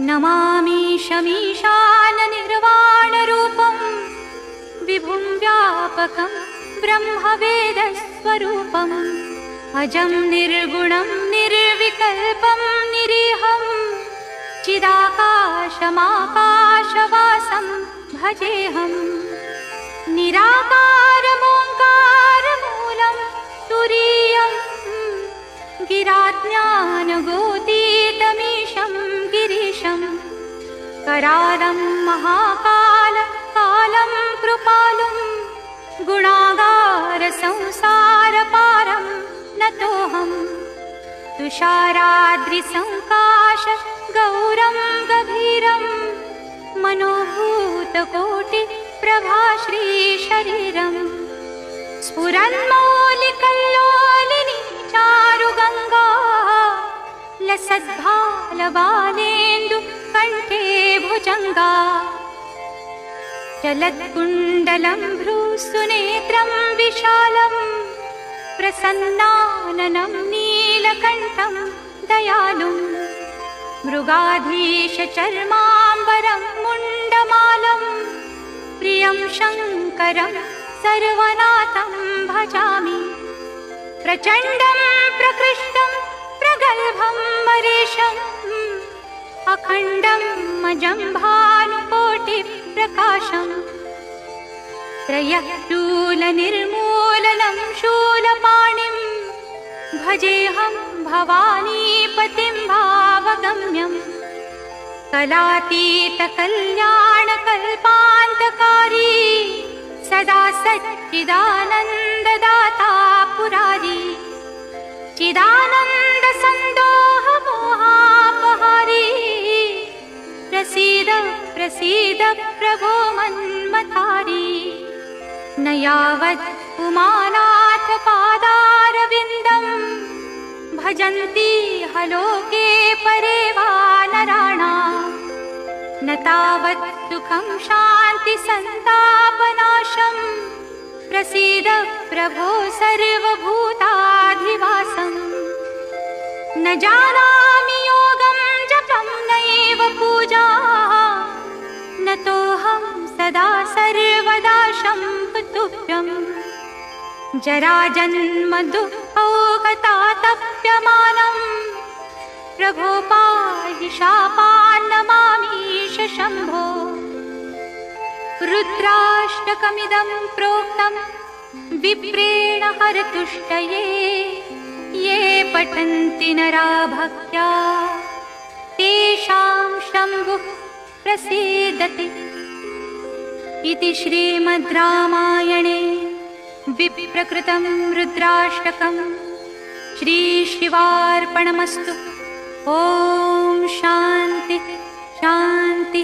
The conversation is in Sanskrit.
नमामि शमीशाननिर्वाणरूपं विभुं व्यापकं ब्रह्मवेदस्वरूपम् अजं निर्गुणं निर्विकल्पं निरीहं चिदाकाशमाकाशवासं भजेऽहं निराकारमोङ्कारमूलं तुरीयं गिराज्ञानगोतीतमीशं गिरीशं करालं महाकालं कृपालुं गुणागारसंसारपारं नतोऽहं तुषाराद्रिसङ्काश गौरं गभीरं मनोभूतकोटिप्रभाश्रीशरीरं स्फुरन्मौलिकल्लोलिनी चारुगङ्गा लसद्भालबालेन्दु कण्ठे भुजङ्गा चलत्कुण्डलं भ्रूसुनेत्रं विशालं प्रसन्नाननं नीलकण्ठं दयालुं मृगाधीशचर्माम्बरं मुण्डमालं प्रियं शङ्करं सर्वनाथं भजामि प्रचण्डं प्रकृष्टं प्रगल्भं मरीशम् अखण्डं अजं भानुकोटिप्रकाशम् त्रयशूलनिर्मूलनं शूलपाणिं भजेऽहं भवानीपतिं भावगम्यं कलातीतकल्याणकल्पान्तकारी सदा सच्चिदानन्ददाता पुरारी चिदानन्दसन्दोहमोहापहारी प्रसीद प्रसीद प्रभो मन्मथारी न यावत् उमानाथ पादारविन्दं भजन्ति हलोके परे वा नराणां न तावत् सुखं शान्ति सन्तापनाशं प्रसीद प्रभो सर्वभूताधिवासं न जानामि योगं जपं नैव पूजा न तोऽहं सदा सर्वदा शम्भुतुभ्यं जराजन्म दुःखौघतातप्यमानं प्रभो पाहि शापान्नमामीश शम्भो रुद्राष्टकमिदं प्रोक्तं विप्रेण हरतुष्टये ये पठन्ति नरा भक्त्या तेषां शम्भुः प्रसीदति इति श्रीमद् रामायणे विप्रकृतं रुद्राष्टकं श्रीशिवार्पणमस्तु। ॐ शान्ति शान्ति।